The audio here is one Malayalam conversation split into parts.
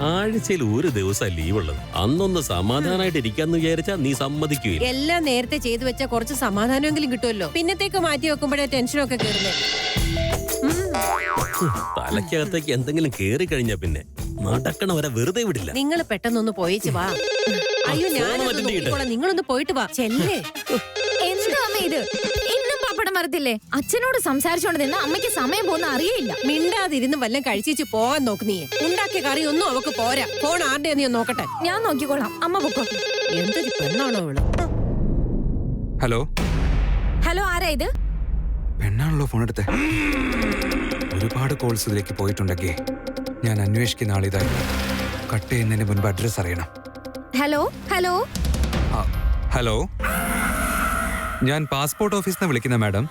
ആഴ്ചയിൽ ഒരു ദിവസം ലീവ് ഉള്ളത്. അന്നൊന്ന് സമാധാനമായിട്ട് ഇരിക്കാന്ന് വിചാരിച്ചാ നീ സമ്മതിക്കുകയില്ല. എല്ലാം നേരത്തെ ചെയ്തു വെച്ചാൽ കുറച്ച് സമാധാനമെങ്കിലും കിട്ടുമല്ലോ. പിന്നത്തേക്ക് മാറ്റി വെക്കുമ്പോഴേ ടെൻഷനൊക്കെ കയറുന്നേ. തലയ്ക്കകത്തേക്ക് എന്തെങ്കിലും കേറി കഴിഞ്ഞാ പിന്നെ നടക്കണ വരെ വെറുതെ വിടില്ല. നിങ്ങൾ പെട്ടെന്നൊന്ന് പോയിച്ചു വാ. അയ്യോ ഞാൻ നിങ്ങളൊന്ന് പോയിട്ട് വാ. ചെല്ലേ. എന്താ അമ്മ ഇത്? ഇന്നും പപ്പടം മറത്തില്ലേ? അച്ഛനോട് സംസാരിച്ചോണ്ട് നിന്ന് അമ്മയ്ക്ക് സമയം പോകുന്ന അറിയില്ല. മിണ്ടാതിരുന്ന് വല്ലതും കഴിച്ചു പോവാൻ നോക്ക്. നീ ഉണ്ടാക്കിയ കറി ഒന്നും അവക്ക് പോരാ. ഫോൺ ആരുടെ നീ നോക്കട്ടെ. ഞാൻ നോക്കിക്കോളാം. അമ്മ പൊക്കോ. എന്തൊരു പെണ്ണാണോ അവള്. ഹലോ ഹലോ, ആരാ ഇത്? പെണ്ണാണല്ലോ ഫോൺ എടുത്തേ. ഒരുപാട് കോൾസ് ഇതിലേക്ക് പോയിട്ടുണ്ടെങ്കിൽ ഞാൻ അന്വേഷിക്കുന്ന ആളിതായിരുന്നു. കട്ട് ചെയ്യുന്നതിന് മുൻപ് അഡ്രസ് അറിയണം. ഹലോ ഹലോ ഹലോ, ഞാൻ പാസ്പോർട്ട് ഓഫീസിൽ നിന്ന് വിളിക്കുന്ന മാഡം.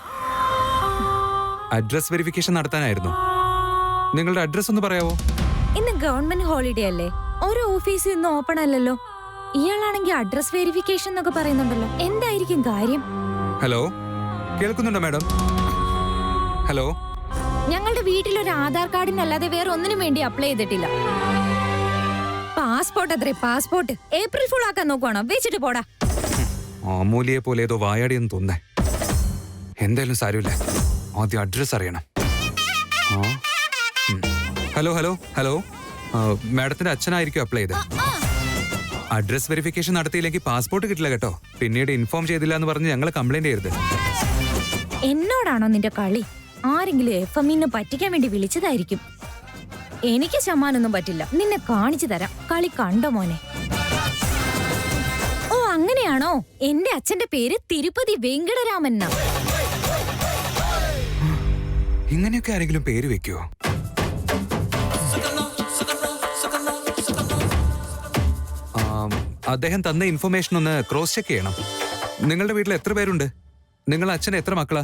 Address verification നടത്താനായിരുന്നു. നിങ്ങളുടെ അഡ്രസ് ഒന്ന് പറയാവോ? ഇന്ന് ഗവൺമെന്റ് ഹോളിഡേ അല്ലേ? ഒരു ഓഫീസ് ഇന്ന് ഓപ്പൺ അല്ലല്ലോ. ഇയാളാണെങ്കിൽ അഡ്രസ് വെരിഫിക്കേഷൻ എന്നൊക്കെ പറയുന്നുണ്ടല്ലോ. എന്തായിരിക്കും കാര്യം? ഹലോ, കേൾക്കുന്നുണ്ടോ മാഡം? ഹലോ, ഞങ്ങളുടെ വീട്ടിലൊരു ആധാർ കാർഡിനല്ലാതെ വേറെ ഒന്നിനും വേണ്ടി അപ്ലൈ ചെയ്തിട്ടില്ല. പാസ്പോർട്ട് അത്രേ, പാസ്പോർട്ട്. ഏപ്രിൽ ഫുൾ ആക്കാൻ നോക്കുവാണോ? വെച്ചിട്ട് പോടാ. അമൂലിയെ പോലെ ഏതോ വായാടിയെന്ന് തോന്നേ. എന്തായാലും സാരമില്ല, ആദ്യം അഡ്രസ് അറിയണം. ഹലോ ഹലോ ഹലോ, മാഡത്തിന്റെ അച്ഛനായിരിക്കും അപ്ലൈ ചെയ്തത്. അഡ്രസ് വെരിഫിക്കേഷൻ നടത്തിയില്ലെങ്കിൽ പാസ്പോർട്ട് കിട്ടില്ല കേട്ടോ. പിന്നീട് ഇൻഫോം ചെയ്തില്ല എന്ന് പറഞ്ഞ് ഞങ്ങൾ കംപ്ലൈന്റ് ചെയ്യരുത്. എന്നോടാണോ നിന്റെ കളി? ആരെങ്കിലും എഫ്എമ്മിന്ന് പറ്റിക്കാൻ വേണ്ടി വിളിച്ചതായിരിക്കും. എനിക്ക് ശമാനൊന്നും പറ്റില്ല. നിന്നെ കാണിച്ചു തരാം. കളി കണ്ടോ മോനെ? ഓ, അങ്ങനെയാണോ? എന്റെ അച്ഛന്റെ പേര് തിരുപ്പതി വെങ്കടരാമൻ എന്നാ. ഇങ്ങനെയൊക്കെ ആരെങ്കിലും പേര് വെക്കുവോ? അദ്ദേഹം തന്ന ഇൻഫർമേഷൻ ഒന്ന് ക്രോസ് ചെക്ക് ചെയ്യണം. നിങ്ങളുടെ വീട്ടിൽ എത്ര പേരുണ്ട്? നിങ്ങളുടെ അച്ഛൻ എത്ര മക്കളാ?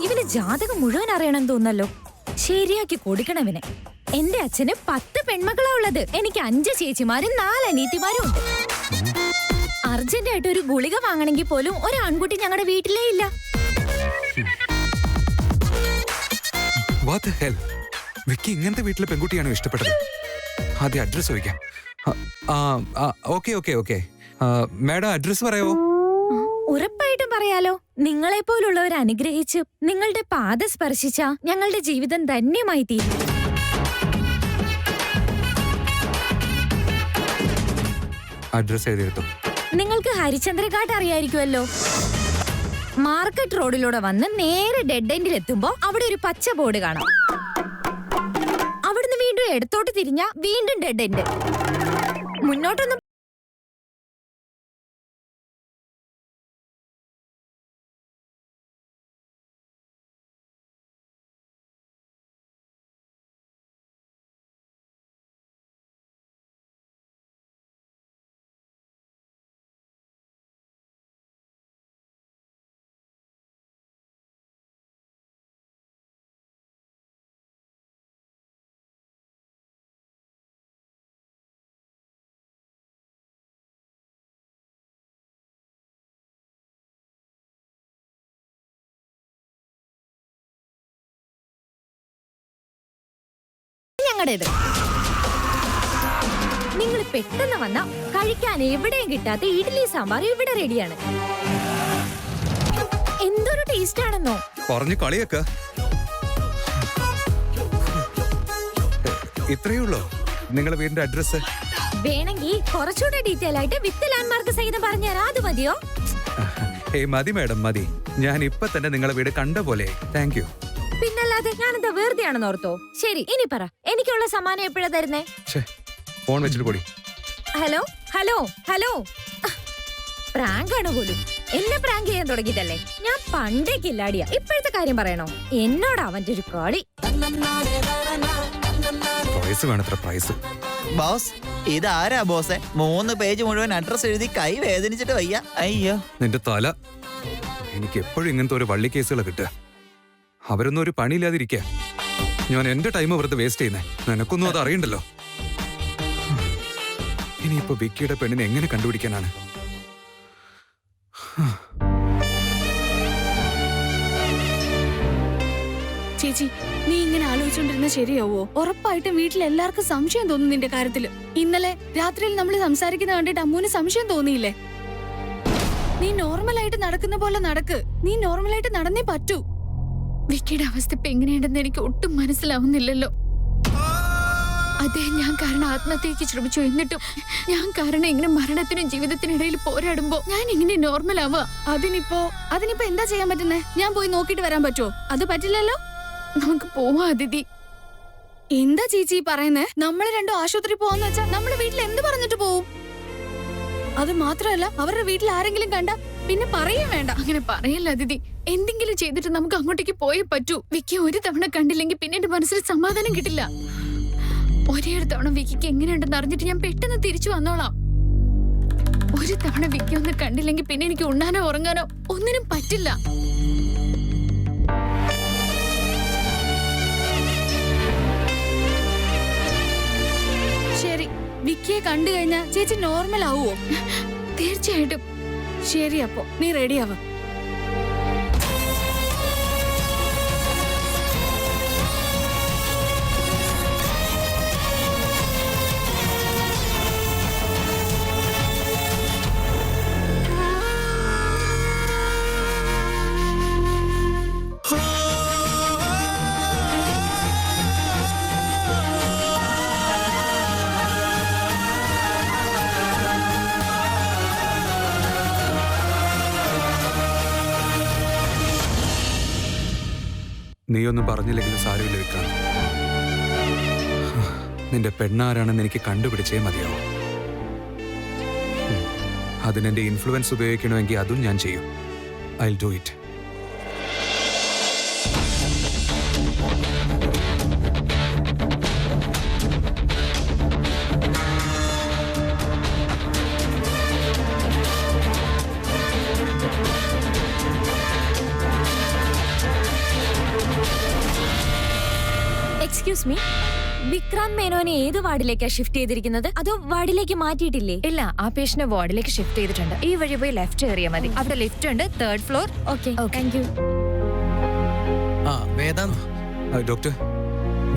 ഇവന് ജാതകം മുഴുവൻ അറിയണം തോന്നല്ലോ. ശരിയാക്കി കൊടുക്കണവനെ. എന്റെ അച്ഛന് 10 പെൺമക്കളാ ഉള്ളത്. എനിക്ക് 5 ചേച്ചിമാരും 4 അനിയത്തിമാരും ഉണ്ട്. അർജന്റായിട്ട് ഒരു ഗുളിക വാങ്ങണമെങ്കിൽ പോലും ഒരു ആൺകുട്ടി ഞങ്ങളുടെ വീട്ടിലേ ഇല്ല. വിക്കി ഇങ്ങനത്തെ വീട്ടിലെ പെൺകുട്ടിയാണോ ഇഷ്ടപ്പെട്ടത്? ആദ്യം അഡ്രസ് ചോദിക്കാം. Okay okay okay, madam address പറയാവോ? ഉറപ്പായിട്ടും പറയാലോ. നിങ്ങളെ പോലുള്ളവർ അനുഗ്രഹിച്ച് നിങ്ങളുടെ പാദ സ്പർശിച്ച ഞങ്ങളുടെ ജീവിതം ധന്യമായി തീരും. അഡ്രസ് എഴുതിയെടുത്തു. നിങ്ങൾക്ക് ഹരിചന്ദ്രഘാട്ട് അറിയായിരിക്കുമല്ലോ. മാർക്കറ്റ് റോഡിലൂടെ വന്ന് നേരെ ഡെഡ് എൻഡിൽ എത്തുമ്പോ അവിടെ ഒരു പച്ച ബോർഡ് കാണാം. അവിടുന്ന് വീണ്ടും ഇടത്തോട്ട് തിരിഞ്ഞ വീണ്ടും ഡെഡ് എൻഡ്. മുന്നോട്ടൊന്നും ഞങ്ങളുടേത്. നിങ്ങൾ പെട്ടെന്ന് വന്ന കഴിക്കാൻ എവിടെയും കിട്ടാത്ത ഇഡ്ഡലി സാമ്പാർ ഇവിടെ റെഡിയാണ്. എന്തൊരു ടേസ്റ്റ് ആണെന്നോ. പറഞ്ഞു കളിയൊക്ക. ഇത്രയേ ഉള്ളോ നിങ്ങളുടെ വീടിന്റെ അഡ്രസ്? വേണമെങ്കിൽ കുറച്ചുകൂടെ ഡീറ്റെയിൽ ആയിട്ട് വിത്ത് ലാൻഡ്മാർക്ക് സഹിതം പറഞ്ഞുതരാം. അത് മതിയോ? മതി മാഡം മതി. ഞാൻ ഇപ്പൊ തന്നെ നിങ്ങളുടെ വീട് കണ്ട പോലെ. Thank you. പിന്നല്ലാതെ ഞാനെന്താ വെറുതെ ആണെന്ന് ഓർത്തോ? ശരി, ഇനി പറ, എനിക്കുള്ള സമ്മാനം എപ്പോഴാ തരുന്നേ? ഫോൺ വെച്ചിട്ട് കൂടി. ഹലോ ഹലോ ഹലോ, പ്രാങ്ക് ആണ് പോലും. എന്നെ പ്രാങ്ക് ചെയ്യാൻ തുടങ്ങിയിട്ടല്ലേ? ഞാൻ പണ്ടേ കില്ലാടിയാ. ഇപ്പോഴത്തെ കാര്യം പറയണോ? എന്നോട് അവന്റെ ഒരു കളി. Price വേണത്ര price. ബോസ്, ഇതാരാ ബോസെ? 3 പേജ് മുഴുവൻ അഡ്രസ് എഴുതി കൈ വേദനിച്ചിട്ട് വയ്യ. അയ്യോ, നിന്റെ തല. എനിക്ക് എപ്പോഴും ഇങ്ങനത്തെ ഒരു വള്ളി കേസുകൾ കിട്ടുക. അവരൊന്നും ഒരു പണിയില്ലാതിരിക്കുക. ഞാൻ എന്റെ ടൈം വെറുതെ വേസ്റ്റ് ചെയ്യുന്നേ. നിനക്കൊന്നും അത് അറിയണ്ടല്ലോ. ഇനിയിപ്പോ വിക്കിയുടെ പെണ്ണിനെ എങ്ങനെ കണ്ടുപിടിക്കാനാണ്? ചേച്ചി, നീ ഇങ്ങനെ ആലോചിച്ചു വിചാരിച്ചോണ്ടിരുന്ന ശരിയാവോ? ഉറപ്പായിട്ടും വീട്ടിൽ എല്ലാവർക്കും സംശയം തോന്നും നിന്റെ കാര്യത്തില്. ഇന്നലെ രാത്രിയിൽ നമ്മൾ സംസാരിക്കുന്ന കണ്ടിട്ട് അമ്മൂന് സംശയം തോന്നിയില്ലേ? നീ നോർമലായിട്ട് നടക്കുന്ന പോലെ നടക്ക്. നീ നോർമലായിട്ട് നടന്നേ പറ്റൂ. വിക്കിയുടെ അവസ്ഥ ഇപ്പൊ എങ്ങനെയുണ്ടെന്ന് എനിക്ക് ഒട്ടും മനസ്സിലാവുന്നില്ലല്ലോ. അദ്ദേഹം ഞാൻ കാരണം ആത്മഹത്യക്ക് ശ്രമിച്ചു. എന്നിട്ടും ഞാൻ കാരണം ഇങ്ങനെ മരണത്തിനും ജീവിതത്തിനിടയിൽ പോരാടുമ്പോ ഞാൻ ഇങ്ങനെ നോർമൽ ആവുക. അതിനിപ്പോ എന്താ ചെയ്യാൻ പറ്റുന്നേ? ഞാൻ പോയി നോക്കിട്ട് വരാൻ പറ്റുമോ? അത് പറ്റില്ലല്ലോ. നമുക്ക് പോവാ അതിഥി. എന്താ ചേച്ചി പറയുന്നേ? നമ്മള് രണ്ടും ആശുപത്രി പോവാന്ന് വെച്ചാ നമ്മള് വീട്ടിൽ എന്ത് പറഞ്ഞിട്ട് പോവും? അത് മാത്രമല്ല, അവരുടെ വീട്ടിൽ ആരെങ്കിലും കണ്ട പിന്നെ പറയും വേണ്ട. അങ്ങനെ പറയല്ല അതിഥി. എന്തെങ്കിലും ചെയ്തിട്ട് നമുക്ക് അങ്ങോട്ടേക്ക് പോയേ പറ്റൂ. വിക്കി ഒരു തവണ കണ്ടില്ലെങ്കിൽ പിന്നെ എന്റെ മനസ്സിൽ സമാധാനം കിട്ടില്ല. ഒരേ ഒരു തവണ വിക്കിക്ക് എങ്ങനെയുണ്ടെന്ന് അറിഞ്ഞിട്ട് ഞാൻ പെട്ടെന്ന് തിരിച്ചു വന്നോളാം. ഒരു തവണ വിക്കി ഒന്ന് കണ്ടില്ലെങ്കിൽ പിന്നെ എനിക്ക് ഉണ്ണാനോ ഉറങ്ങാനോ ഒന്നിനും പറ്റില്ല. ശരി, വിക്കിയെ കണ്ടു കഴിഞ്ഞാ ചേച്ചി നോർമൽ ആവുമോ? തീർച്ചയായിട്ടും. ശരി, അപ്പോ നീ റെഡിയാവ. നീയൊന്നും പറഞ്ഞില്ലെങ്കിലും സാരമില്ല വിക്രാന്ത്. നിന്റെ പെണ്ണാരാണെന്ന് എനിക്ക് കണ്ടുപിടിച്ചേ മതിയാവും. അതിനെന്റെ ഇൻഫ്ലുവൻസ് ഉപയോഗിക്കണമെങ്കിൽ അതും ഞാൻ ചെയ്യും. I will do it. Excuse me, Vikranth മേനോനെ ഏത് വാർഡിലേക്കാ ഷിഫ്റ്റ് ചെയ്തിരിക്കുന്നത്? അതോ വാർഡിലേക്ക് മാറ്റിയിട്ടില്ലേ? ഇല്ല, ആ പേഷ്യന്റ് വാർഡിലേക്ക് ഷിഫ്റ്റ് ചെയ്തിട്ടുണ്ട്. ഈ വഴി പോയി ലെഫ്റ്റ് കയറിയാൽ മതി. അവിടെ ലിഫ്റ്റ് ഉണ്ട്, 3rd floor. Okay, thank you. Doctor,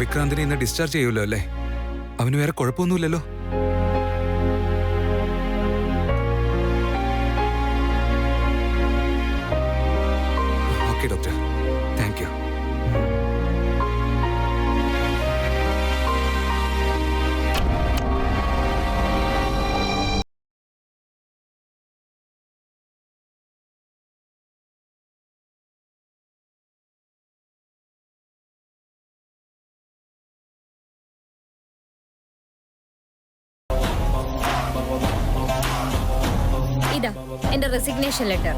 വിക്രാന്തിനെ ഇന്ന് ഡിസ്ചാർജ് ചെയ്യുമല്ലോ അല്ലേ? അവന് വേറെ കുഴപ്പമൊന്നുമില്ലല്ലോ? Okay doctor, thank you. ഇതാ എന്റെ റെസിഗ്നേഷൻ ലെറ്റർ.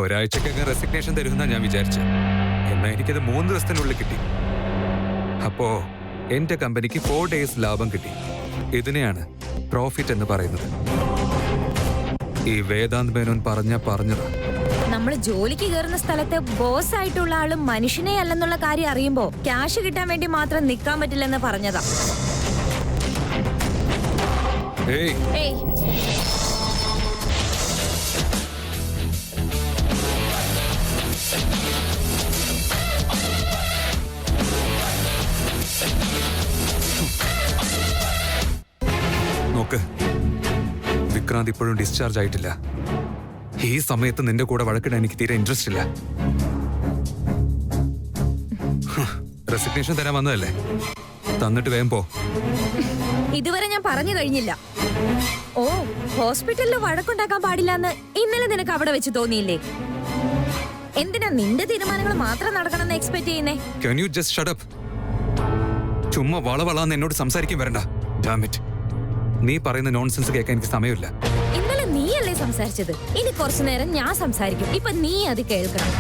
ഒരാഴ്ചക്കൊക്കെ റെസിഗ്നേഷൻ തരുമെന്നാ ഞാൻ വിചാരിച്ചു. എന്നാ എനിക്കത് 3 ദിവസത്തിനുള്ളിൽ കിട്ടി. അപ്പോ എന്റെ കമ്പനിക്ക് 4 days ലാഭം കിട്ടി. ഇതിനെയാണ് പ്രോഫിറ്റ് എന്ന് പറയുന്നത്. ഈ വേദാന്ത് മേനോൻ പറഞ്ഞതാ. നമ്മൾ ജോലിക്ക് കയറുന്ന സ്ഥലത്ത് ബോസ് ആയിട്ടുള്ള ആളും മനുഷ്യനെ അല്ലെന്നുള്ള കാര്യം അറിയുമ്പോ ക്യാഷ് കിട്ടാൻ വേണ്ടി മാത്രം നിൽക്കാൻ പറ്റില്ലെന്ന് പറഞ്ഞതാ. ഏയ്, നോക്ക്, വിക്രാന്ത് ഇപ്പോഴും ഡിസ്ചാർജ് ആയിട്ടില്ല. ഈ സമയത്ത് നിന്റെ കൂടെ വഴക്കിടാൻ എനിക്ക് തീരെ ഇൻട്രസ്റ്റ് ഇല്ല. റെസിഗ്നേഷൻ തരാൻ വന്നതല്ലേ, തന്നിട്ട് വേഗം പോ. ഇതുവരെ ഞാൻ പറഞ്ഞു കഴിഞ്ഞില്ല. ഓ, ഹോസ്പിറ്റലിൽ വഴക്കുണ്ടാക്കാൻ പാടില്ലെന്ന് ഇന്നലെ നിനക്ക് അവിടെ വെച്ച് തോന്നിയില്ലേ? എന്തിനാ നിന്റെ തീരുമാനങ്ങൾ മാത്രം നടക്കണമെന്ന് എക്സ്പെക്ട് ചെയ്യുന്നേ? Can you just shut up? ചുമ്മാ വളവളാന്ന് എന്നോട് സംസാരിക്കാൻ വരണ്ട. Damn it. നീ പറയുന്ന നോൺസെൻസ് കേൾക്കാൻ എനിക്ക് സമയമില്ല. ഇന്നലെ നീയല്ലേ സംസാരിച്ചത്? ഇനി കുറച്ചു നേരം ഞാൻ സംസാരിക്കും. ഇപ്പൊ നീ അത് കേൾക്കണം.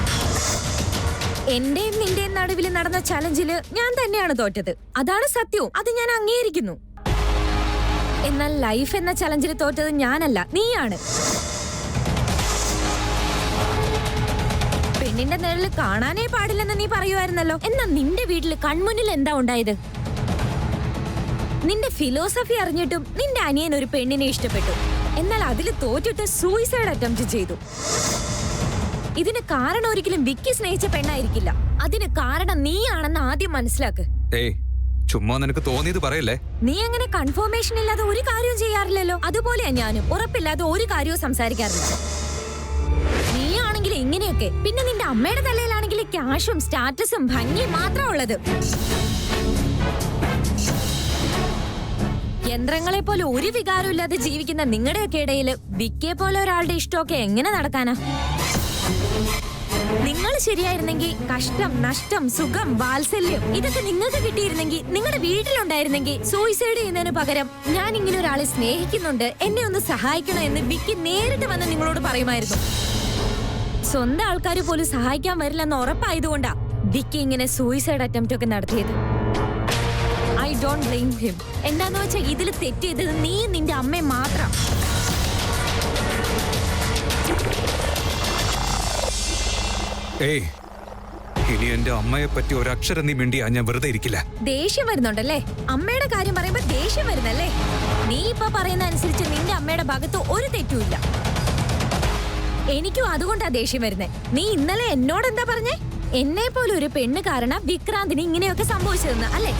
എന്റെയും നിന്റെയും നടുവിൽ നടന്ന ചലഞ്ചില് ഞാൻ തന്നെയാണ് തോറ്റത്. അതാണ് സത്യവും. അത് ഞാൻ അംഗീകരിക്കുന്നു. എന്നാൽ ലൈഫ് എന്ന ചലഞ്ചിൽ തോറ്റത് ഞാനല്ല, നീയാണ്. പെണ്ണിന്റെ നിഴല് കാണാനേ പാടില്ലെന്ന് നീ പറയുമായിരുന്നല്ലോ. എന്നാ നിന്റെ വീട്ടിൽ കൺമുന്നിൽ എന്താ ഉണ്ടായത്? നിന്റെ ഫിലോസഫി അറിഞ്ഞിട്ടും നിന്റെ അനിയൻ ഒരു പെണ്ണിനെ ഇഷ്ടപ്പെട്ടു. എന്നാൽ അതിൽ തോറ്റിട്ട് സൂയിസൈഡ് അറ്റംപ്റ്റ് ചെയ്തു. ഇതിന് കാരണം ഒരിക്കലും വിക്കി സ്നേഹിച്ച പെണ്ണായിരിക്കില്ല. അതിന് കാരണം നീയാണെന്ന് ആദ്യം മനസ്സിലാക്ക്. ഏയ് ചുമ്മാ നിനക്ക് തോന്നിയത് പറയല്ലേ. നീ അങ്ങനെ കൺഫർമേഷൻ ഇല്ലാതെ ഒരു കാര്യവും ചെയ്യാറില്ലല്ലോ. അതുപോലെയാ ഞാനും. ഉറപ്പില്ലാതെ ഒരു കാര്യവും സംസാരിക്കാറില്ല. നീയാണെങ്കിൽ ഇങ്ങനെയൊക്കെ. പിന്നെ നിന്റെ അമ്മയുടെ തലയിലാണെങ്കിൽ ക്യാഷും സ്റ്റാറ്റസും ഭംഗിയും മാത്രം ഉള്ളത്. യന്ത്രങ്ങളെ പോലെ ഒരു വികാരവും ഇല്ലാതെ ജീവിക്കുന്ന നിങ്ങളുടെയൊക്കെ ഇടയിൽ വിക്കിയെ പോലെ ഒരാളുടെ ഇഷ്ടമൊക്കെ എങ്ങനെ നടക്കാനാ? നിങ്ങൾ ശരിയായിരുന്നെങ്കിൽ കഷ്ടം, നഷ്ടം, സുഖം, വാത്സല്യം ഇതൊക്കെ നിങ്ങൾക്ക് കിട്ടിയിരുന്നെങ്കിൽ, നിങ്ങളുടെ വീട്ടിലുണ്ടായിരുന്നെങ്കിൽ, സൂയിസൈഡ് ചെയ്യുന്നതിന് പകരം ഞാൻ ഇങ്ങനെ ഒരാളെ സ്നേഹിക്കുന്നുണ്ട്, എന്നെ ഒന്ന് സഹായിക്കണം എന്ന് വിക്കി നേരിട്ട് വന്ന് നിങ്ങളോട് പറയുമായിരുന്നു. സ്വന്തം ആൾക്കാർ പോലും സഹായിക്കാൻ വരില്ലെന്ന് ഉറപ്പായതുകൊണ്ടാ വിക്കി ഇങ്ങനെ സൂയിസൈഡ് അറ്റംപ്റ്റ് ഒക്കെ നടത്തിയത്. I don't blame him. എന്താന്ന് വെച്ചാൽ ഇതിൽ തെറ്റിയത് നീ നിന്റെ അമ്മയും മാത്രം. ഏയ് ഇനി എന്റെ അമ്മയെ പറ്റി ഒരക്ഷരം നീ മിണ്ടിയാ ഞാൻ വെറുതെ ഇരിക്കില്ല. ദേഷ്യം വരുന്നുണ്ടല്ലേ? അമ്മയുടെ കാര്യം പറയുമ്പോ ദേഷ്യം വരുന്നല്ലേ? നീ ഇപ്പൊ പറയുന്ന അനുസരിച്ച് നിന്റെ അമ്മയുടെ ഭാഗത്ത് ഒരു തെറ്റുമില്ല. എനിക്കും അതുകൊണ്ടാ ദേഷ്യം വരുന്നേ. നീ ഇന്നലെ എന്നോട് എന്താ പറഞ്ഞേ? എന്നെ പോലെ ഒരു പെണ്ണ് കാരണം വിക്രാന്തിന് ഇങ്ങനെയൊക്കെ സംഭവിച്ചതെന്ന് അല്ലേ?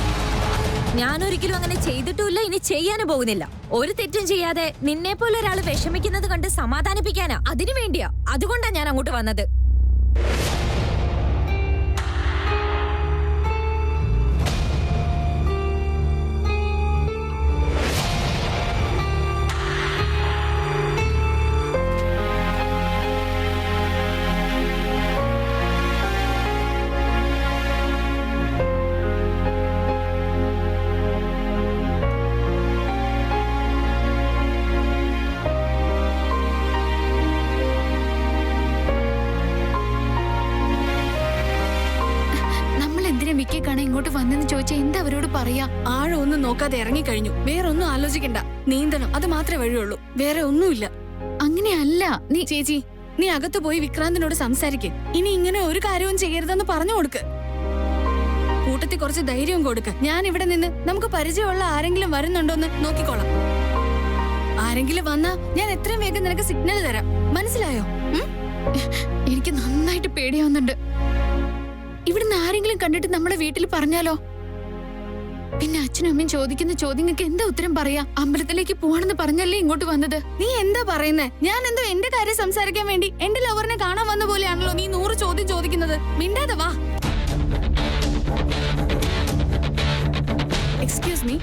ഞാനൊരിക്കലും അങ്ങനെ ചെയ്തിട്ടുമില്ല, ഇനി ചെയ്യാനും പോകുന്നില്ല. ഒരു തെറ്റും ചെയ്യാതെ നിന്നെ പോലെ ഒരാൾ വിഷമിക്കുന്നത് കണ്ട് സമാധാനിപ്പിക്കാനാ, അതിനു വേണ്ടിയാ. അതുകൊണ്ടാ ഞാൻ അങ്ങോട്ട് വന്നത്. വിക്കിയെ കാണാൻ ഇങ്ങോട്ട് വന്നെന്ന് ചോദിച്ചാൽ എന്താ അവരോട് പറയാ? ആഴം ഒന്നും നോക്കാതെ ഇറങ്ങിക്കഴിഞ്ഞു. വേറെ ഒന്നും ആലോചിക്കണ്ട. നീന്തണം, അത് മാത്രമേ വഴിയുള്ളൂ. വേറെ ഒന്നുമില്ല. അങ്ങനെയല്ല. നീ ചേച്ചി, നീ അകത്ത് പോയി വിക്രാന്തിനോട് സംസാരിക്ക്. ഇനി ഇങ്ങനെ ഒരു കാര്യവും ചെയ്യരുതെന്ന് പറഞ്ഞു കൊടുക്ക്. കൂട്ടത്തിൽ കുറച്ച് ധൈര്യവും കൊടുക്ക്. ഞാൻ ഇവിടെ നിന്ന് നമുക്ക് പരിചയമുള്ള ആരെങ്കിലും വരുന്നുണ്ടോന്ന് നോക്കിക്കോളാം. ആരെങ്കിലും വന്നാ ഞാൻ എത്രയും വേഗം നിനക്ക് സിഗ്നൽ തരാം. മനസ്സിലായോ? എനിക്ക് നന്നായിട്ട് പേടിയാവുന്നുണ്ട്. ഇവിടുന്ന് ആരെങ്കിലും കണ്ടിട്ട് നമ്മളെ വീട്ടിൽ പറഞ്ഞാലോ? പിന്നെ അച്ഛനും അമ്മയും ചോദിക്കുന്ന ചോദ്യങ്ങൾക്ക് എന്താ ഉത്തരം പറയാ? അമ്പലത്തിലേക്ക് പോവാണെന്ന് പറഞ്ഞല്ലേ ഇങ്ങോട്ട് വന്നത്. നീ എന്താ പറയുന്നേ? ഞാൻ എന്തോ എന്റെ കാര്യം സംസാരിക്കാൻ വേണ്ടി എന്റെ ലവറിനെ കാണാൻ വന്ന പോലെയാണല്ലോ നീ 100 ചോദ്യം ചോദിക്കുന്നത്. മിണ്ടാതെ വാ. Excuse me.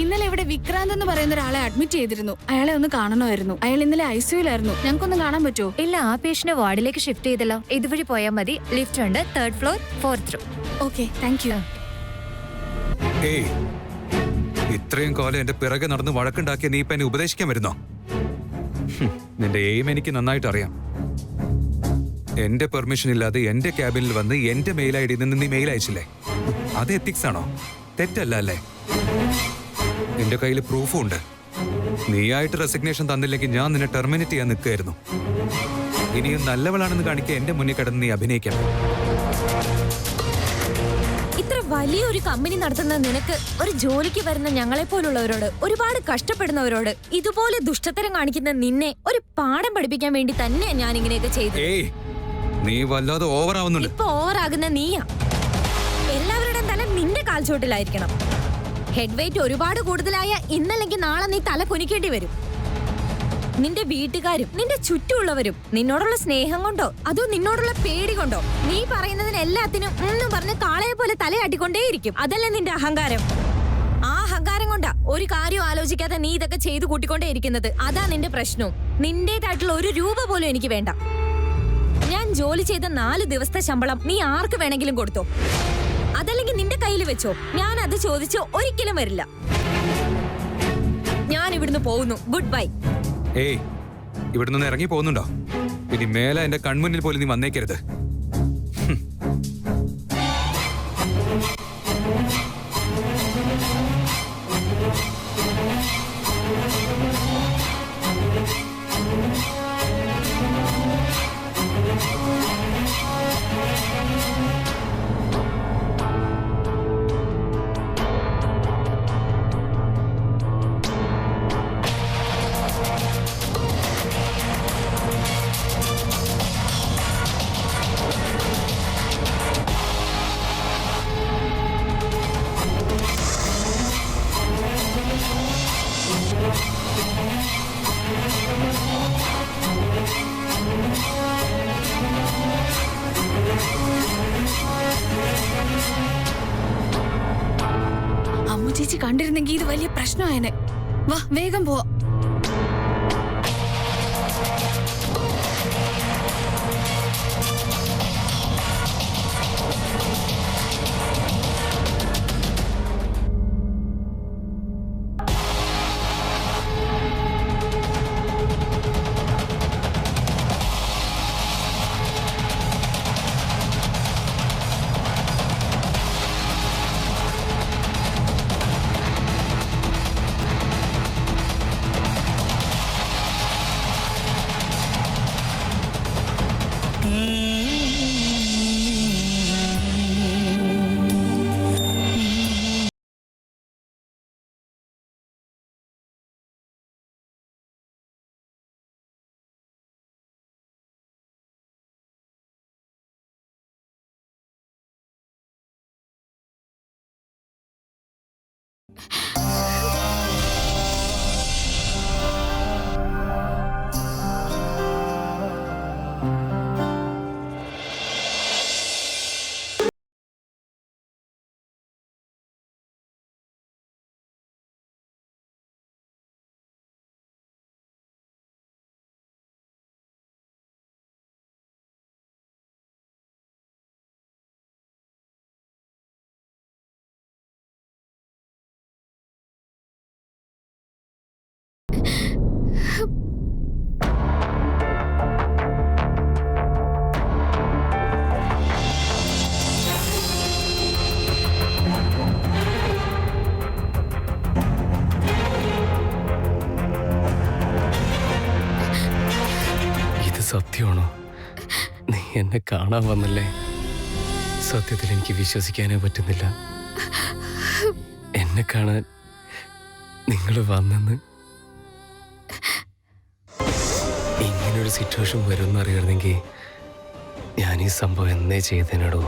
ഇന്നലെ ഇവിടെ വിക്രാന്ത് എന്ന് പറയുന്ന ഒരാളെ അഡ്മിറ്റ് ചെയ്തിരുന്നു. അയാളെ ഒന്ന് കാണണമായിരുന്നു. അയാൾ ഇന്നലെ ഐസിയുലായിരുന്നു. ഞങ്ങൾക്കൊന്ന് കാണാൻ പറ്റുമോ? ഇല്ല, ആ പേഷ്യന്റ് വാർഡിലേക്ക് ഷിഫ്റ്റ് ചെയ്തല്ലോ. ഇതുവഴി പോയാൽ മതി. ലിഫ്റ്റ് ഉണ്ട്, 3rd floor 4th room. Okay, thank U. ഏയ് ഇത്രയും കാലം എന്റെ പിറകെ നടന്ന് വഴക്കുണ്ടാക്കിയ നീ ഇപ്പൊ എന്നെ ഉപദേശിക്കാൻ വരുന്നോ? നിന്റെ എയിം എനിക്ക് നന്നായിട്ട് അറിയാം. എന്റെ പെർമിഷൻ ഇല്ലാതെ എന്റെ ക്യാബിനിൽ വന്ന് എന്റെ മെയിൽ ഐ ഡിയിൽ നിന്ന് നീ മെയിൽ അയച്ചില്ലേ? അത് എത്തിക്സ് ആണോ? തെറ്റല്ല അല്ലേ? എന്റെ കയ്യിൽ പ്രൂഫും ഉണ്ട്. നീയായിട്ട് റെസിഗ്നേഷൻ തന്നില്ലെങ്കിൽ ഞാൻ നിന്നെ ടെർമിനേറ്റ് ചെയ്യാൻ നിൽക്കുകയായിരുന്നു. ഇനിയും നല്ലവളാണെന്ന് കാണിക്കാൻ എന്റെ മുന്നിൽ കിടന്ന് നീ അഭിനയിക്കണം. ഇത്ര വലിയൊരു കമ്പനി നടത്തുന്ന നിനക്ക് ഒരു ജോലിക്ക് വരുന്ന ഞങ്ങളെ പോലുള്ളവരോട്, ഒരുപാട് കഷ്ടപ്പെടുന്നവരോട് ഇതുപോലെ ദുഷ്ടത്തരം കാണിക്കുന്ന നിന്നെ ഒരു പാഠം പഠിപ്പിക്കാൻ വേണ്ടി തന്നെയാ ഞാൻ ഇങ്ങനെയൊക്കെ ചെയ്തത്. നീ വല്ലാതെ ഓവർ ആവുന്നുണ്ട്. ഇപ്പൊ ഓവറാകുന്ന നീയാ. എല്ലാവരുടെയും തല നിന്റെ കാൽച്ചോട്ടിലായിരിക്കണം. ഹെഡ് വെയിറ്റ് ഒരുപാട് കൂടുതലായ ഇന്നല്ലെങ്കിൽ നാളെ നീ തല കുനിക്കേണ്ടി വരും. നിന്റെ വീട്ടുകാരും നിന്റെ ചുറ്റുമുള്ളവരും നിന്നോടുള്ള സ്നേഹം കൊണ്ടോ അതോ നിന്നോടുള്ള പേടി കൊണ്ടോ നീ പറയുന്നതിന് എല്ലാത്തിനും ഒന്നും പറഞ്ഞ് കാളയെ പോലെ തലയാട്ടിക്കൊണ്ടേയിരിക്കും. അതല്ലേ നിന്റെ അഹങ്കാരം. ആ അഹങ്കാരം കൊണ്ടാ ഒരു കാര്യം ആലോചിക്കാതെ നീ ഇതൊക്കെ ചെയ്തു കൂട്ടിക്കൊണ്ടേയിരിക്കുന്നത്. അതാ നിന്റെ പ്രശ്നവും. നിന്റേതായിട്ടുള്ള ഒരു രൂപ പോലും എനിക്ക് വേണ്ട. ഞാൻ ജോലി ചെയ്ത 4 ദിവസത്തെ ശമ്പളം നീ ആർക്ക് വേണമെങ്കിലും കൊടുത്തോ, അതല്ലെങ്കിൽ നിന്റെ കയ്യിൽ വെച്ചോ. ഞാൻ അത് ചോദിച്ചോ ഒരിക്കലും വരില്ല. ഞാൻ ഇവിടുന്ന് പോകുന്നു. Good bye. ഏയ് ഇവിടെ നിന്ന് ഇറങ്ങി പോകുന്നുണ്ടോ? ഇനി മേലെ എന്റെ കൺമുന്നിൽ പോലും നീ വന്നേക്കരുത്. അറിഞ്ഞിരുന്നെങ്കിൽ ഇത് വലിയ പ്രശ്നമായേനെ. വാ വേഗം പോവാ. സത്യമാണോ? നീ എന്നെ കാണാൻ വന്നല്ലേ? സത്യത്തിൽ എനിക്ക് വിശ്വസിക്കാനേ പറ്റുന്നില്ല. എന്നെ കാണാൻ നിങ്ങൾ വന്നെന്ന്. ഇങ്ങനൊരു സിറ്റുവേഷൻ വരുമെന്ന് അറിയണമെങ്കിൽ ഞാൻ ഈ സംഭവം എന്നേ ചെയ്തേനടോ.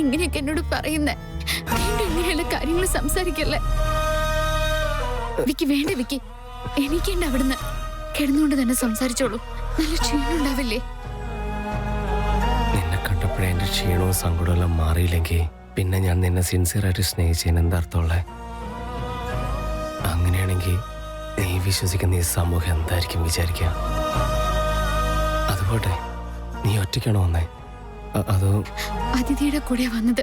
ഇങ്ങനെയൊക്കെ എന്നോട് പറയുന്നേ? വീണ്ടും ഇങ്ങനെയുള്ള കാര്യങ്ങൾ സംസാരിക്കല്ലേ വിക്കി. വേണ്ട വിക്കി, എനിക്കുണ്ട്. അവിടുന്ന് കിടന്നുകൊണ്ട് തന്നെ സംസാരിച്ചോളൂ. നല്ല ക്ഷീണം ഉണ്ടാവില്ലേ? നിന്നെ കണ്ടപ്പോഴേ എന്റെ ക്ഷീണവും സങ്കടവും എല്ലാം മാറിയില്ലെങ്കിൽ പിന്നെ ഞാൻ നിന്നെ സിൻസിയറായിട്ട് സ്നേഹിച്ചതിന് എന്താ അർത്ഥമുള്ളേ? അങ്ങനെയാണെങ്കിൽ നീ വിശ്വസിക്കുന്ന ഈ സമൂഹം എന്തായിരിക്കും വിചാരിക്കുക? അതുപോട്ടെ, നീ ഒറ്റയ്ക്കാണോ വന്നേ? അതോ അതിഥിയുടെ കൂടെ വന്നത്?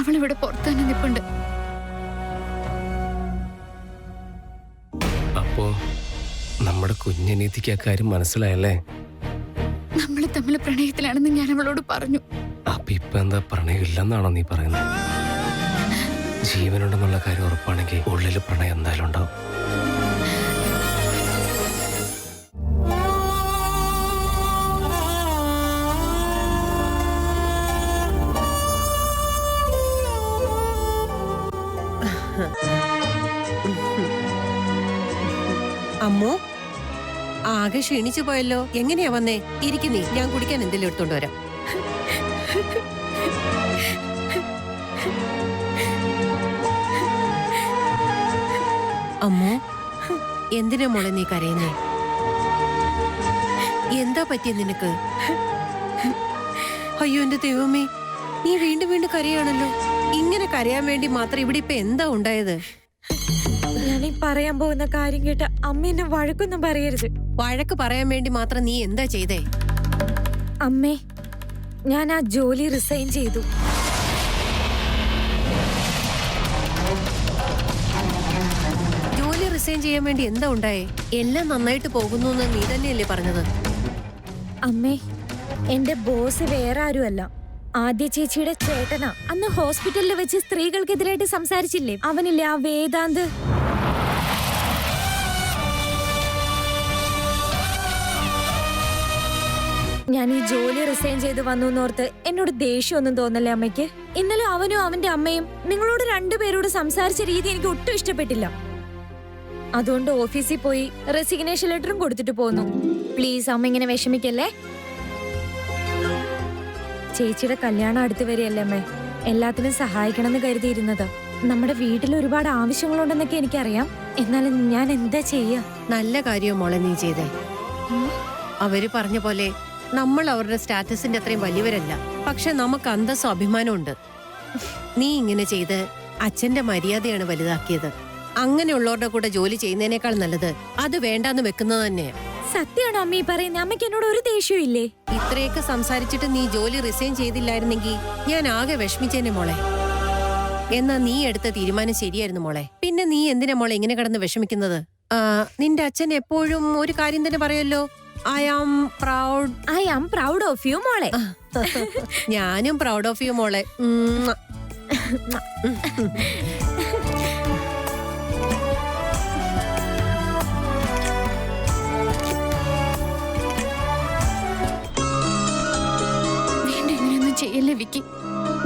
അവളിവിടെ പുറത്തുതന്നെ നിൽപ്പുണ്ട്. അപ്പോ നമ്മുടെ കുഞ്ഞനീതിക്ക് ആ കാര്യം മനസ്സിലായല്ലേ? നമ്മൾ തമ്മിൽ പ്രണയത്തിലാണെന്ന് ഞാൻ അവളോട് പറഞ്ഞു. അപ്പൊ ഇപ്പൊ എന്താ പ്രണയം ഇല്ലെന്നാണോ നീ പറയുന്നത്? ജീവനുണ്ടെന്നുള്ള കാര്യം ഉറപ്പാണെങ്കിൽ ഉള്ളിൽ പ്രണയം എന്തായാലും ഉണ്ടാവും. അമ്മോ, ആകെ ക്ഷീണിച്ചു പോയല്ലോ. എങ്ങനെയാ വന്നേ? ഇരിക്കുന്നേ, ഞാൻ കുടിക്കാൻ എന്തെങ്കിലും എടുത്തോണ്ട് വരാം. അമ്മോ, എന്തിനാ മോളെ നീ കരയുന്നേ? എന്താ പറ്റിയ നിനക്ക്? അയ്യോ എന്റെ ദൈവമേ, നീ വീണ്ടും വീണ്ടും കരയാണല്ലോ. ഇങ്ങനെ കരയാൻ വേണ്ടി മാത്രം ഇവിടെ ഇപ്പൊ എന്താ ഉണ്ടായത്? ഞാനീ പറയാൻ പോകുന്ന കാര്യം കേട്ട അമ്മ എന്നെ വഴക്കൊന്നും പറയരുത്. വഴക്ക് പറയാൻ വേണ്ടി മാത്രം നീ എന്താ ചെയ്തേ? അമ്മേ, ഞാൻ ആ ജോലി റിസൈൻ ചെയ്തു. ജോലി റിസൈൻ ചെയ്യാൻ വേണ്ടി എന്താ ഉണ്ടായേ? എല്ലാം നന്നായിട്ട് പോകുന്നു എന്ന് നീ തന്നെയല്ലേ പറഞ്ഞത്? അമ്മേ, എന്റെ ബോസ് വേറെ ആരുമല്ല, ആദ്യ ചേച്ചിയുടെ ചേട്ടനാ. അന്ന് ഹോസ്പിറ്റലിൽ വെച്ച് സ്ത്രീകൾക്കെതിരായിട്ട് സംസാരിച്ചില്ലേ അവനില്ലേ, ആ വേദാന്ത്. ഞാൻ ഈ ജോലി റിസൈൻ ചെയ്ത് വന്നു എന്നോർത്ത് എന്നോട് ദേഷ്യമൊന്നും തോന്നല്ലേ അമ്മയ്ക്ക്? ഇന്നലെ അവനും അവന്റെ അമ്മയും നിങ്ങളോട് രണ്ടുപേരോട് സംസാരിച്ച രീതി എനിക്ക് ഒട്ടും ഇഷ്ടപ്പെട്ടില്ല. അതുകൊണ്ട് ഓഫീസിൽ പോയി റെസിഗ്നേഷൻ ലെറ്ററും കൊടുത്തിട്ട് പോന്നു. പ്ലീസ് അമ്മ ഇങ്ങനെ വിഷമിക്കല്ലേ. ചേച്ചിയുടെ കല്യാണം അടുത്ത് വരെയല്ലേ അമ്മേ, എല്ലാത്തിനും സഹായിക്കണമെന്ന് കരുതിയിരുന്നത്. നമ്മുടെ വീട്ടിൽ ഒരുപാട് ആവശ്യങ്ങളുണ്ടെന്നൊക്കെ എനിക്കറിയാം. എന്നാലും ഞാൻ എന്താ ചെയ്യാ? നല്ല കാര്യവും മോളെ നീ ചെയ്തേ. അവര് പറഞ്ഞ പോലെ നമ്മൾ അവരുടെ സ്റ്റാറ്റസിന്റെ അത്രയും വലിയവരല്ല. പക്ഷെ നമുക്ക് അന്തസ്സും അഭിമാനവും ഉണ്ട്. നീ ഇങ്ങനെ ചെയ്ത് അച്ഛന്റെ മര്യാദയാണ് വലുതാക്കിയത്. അങ്ങനെയുള്ളവരുടെ കൂടെ ജോലി ചെയ്യുന്നതിനേക്കാൾ നല്ലത് അത് വേണ്ടാന്ന് വെക്കുന്നത് തന്നെയാ. സത്യമാണോ അമ്മ ഈ പറയുന്നത്? അമ്മയ്ക്ക് എന്നോട് ഒരു ദേഷ്യവും ഇല്ലേ? ഇത്രയൊക്കെ സംസാരിച്ചിട്ട് നീ ജോലി റിസൈൻ ചെയ്തില്ലായിരുന്നെങ്കിൽ ഞാൻ ആകെ വിഷമിച്ചേനെ മോളെ. എന്നാ നീ എടുത്ത തീരുമാനം ശരിയായിരുന്നു മോളെ. പിന്നെ നീ എന്തിനാ മോളെ ഇങ്ങനെ കിടന്ന് വിഷമിക്കുന്നത്? നിന്റെ അച്ഛൻ എപ്പോഴും ഒരു കാര്യം തന്നെ പറയല്ലോ, I am proud of you മോളെ. ഞാനും പ്രൗഡ് ഓഫ് യു മോളെ. ചെയ്യല്ലേ വിക്കി.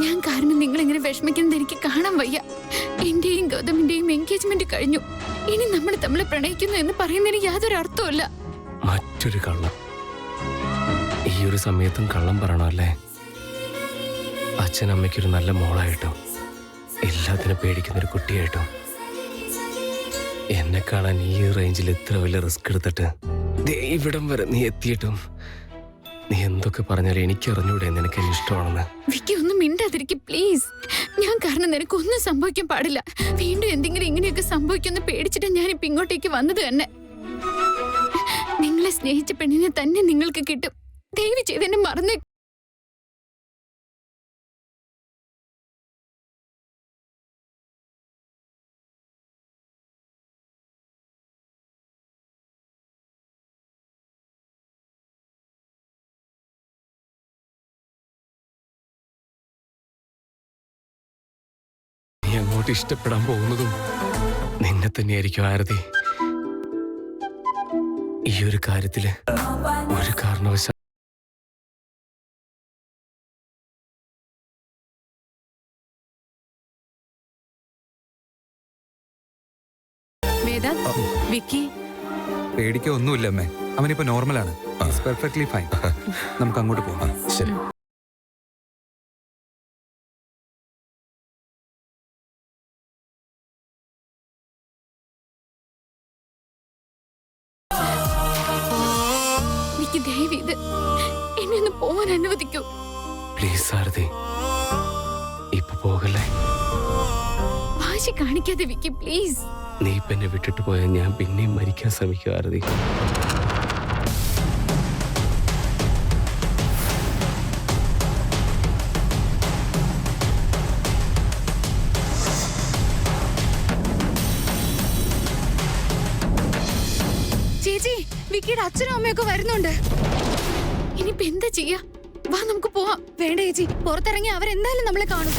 ഞാൻ കാരണം നിങ്ങൾ ഇങ്ങനെ വിഷമിക്കുന്നത് എനിക്ക് കാണാൻ വയ്യ. എന്റെയും ഗൗതമിന്റെയും എൻഗേജ്മെന്റ് കഴിഞ്ഞു. ഇനി നമ്മൾ തമ്മിൽ പ്രണയിക്കുന്നു എന്ന് പറയുന്നതിന് യാതൊരു അർത്ഥവുമില്ല. മറ്റൊരു കള്ളം. ഈ ഒരു സമയത്തും കള്ളം പറയണമല്ലേ? അച്ഛനമ്മയ്ക്കൊരു നല്ല മോളായിട്ടും എല്ലാത്തിനും പേടിക്കുന്നൊരു കുട്ടിയായിട്ടും എന്നെ കാണാൻ ഈ റേഞ്ചിൽ ഇത്ര വലിയ റിസ്ക് എടുത്തിട്ട് ഇവിടം വരെ നീ എത്തിയിട്ടും നീ എന്തൊക്കെ പറഞ്ഞാലും എനിക്ക് അറിഞ്ഞൂടെ നിനക്ക് എന്നെ ഇഷ്ടമാണെന്ന്. വിക്കി ഒന്നും മിണ്ടാതിരിക്കും പ്ലീസ്. ഞാൻ കാരണം നിനക്കൊന്നും സംഭവിക്കാൻ പാടില്ല. വീണ്ടും എന്തെങ്കിലും ഇങ്ങനെയൊക്കെ സംഭവിക്കുമെന്ന് പേടിച്ചിട്ട് ഞാനിപ്പോ ഇങ്ങോട്ടേക്ക് വന്നത് തന്നെ. നിങ്ങളെ സ്നേഹിച്ച പെണ്ണിനെ തന്നെ നിങ്ങൾക്ക് കിട്ടും. ദയവ് ചെയ്ത് എന്നെ മറന്നേ. നീ അങ്ങോട്ട് ഇഷ്ടപ്പെടാൻ പോകുന്നതും നിന്നെ തന്നെയായിരിക്കും ആരതി. ഈ ഒരു കാര്യത്തില് ഒരു കാരണവശാലും വിക്കി പേടിക്കോ ഒന്നുമില്ല അമ്മേ. അവനിപ്പോ നോർമലാണ്. Perfectly fine. നമുക്ക് അങ്ങോട്ട് പോകാം. ശരി. വിക്കി ദയവ് ഇത് എന്നെ ഒന്ന് പോവാൻ അനുവദിക്കൂ. പ്ലീസ് ആരതി, ഇപ്പൊ പോകല്ലേ. വാശി കാണിക്കാതെ വിക്കി പ്ലീസ്. നീ ഇപ്പൊ എന്നെ വിട്ടിട്ട് പോയാൽ ഞാൻ പിന്നെയും മരിക്കാൻ ശ്രമിക്കും ആരതി. ചേച്ചി, വിക്കിയുടെ അച്ഛനും അമ്മയൊക്കെ വരുന്നുണ്ട്. ഇനിയിപ്പോ എന്താ ചെയ്യാ? വാ നമുക്ക് പോവാം. വേണ്ട ചേച്ചി, പുറത്തിറങ്ങി അവരെന്തായാലും നമ്മളെ കാണും.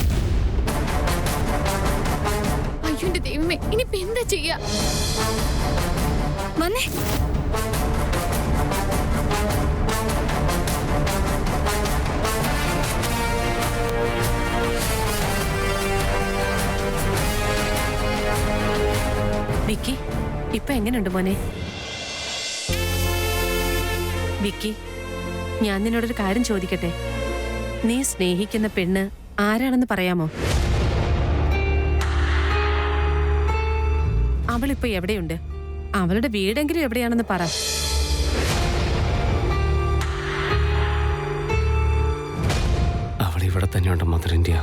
അയ്യോ എന്റെ ദൈവമേ, ഇനിയിപ്പോ എന്താ ചെയ്യാ? വന്നേ. വിക്കി ഇപ്പൊ എങ്ങനെയുണ്ട് മോനെ? വിക്കി, ഞാൻ നിന്നോടൊരു കാര്യം ചോദിക്കട്ടെ? നീ സ്നേഹിക്കുന്ന പെണ്ണ് ആരാണെന്ന് പറയാമോ? അവളിപ്പോ എവിടെയുണ്ട്? അവളുടെ വീടെങ്കിലും എവിടെയാണെന്ന് പറ. അവൾ ഇവിടെ തന്നെയുണ്ട് മദർ ഇന്ത്യ.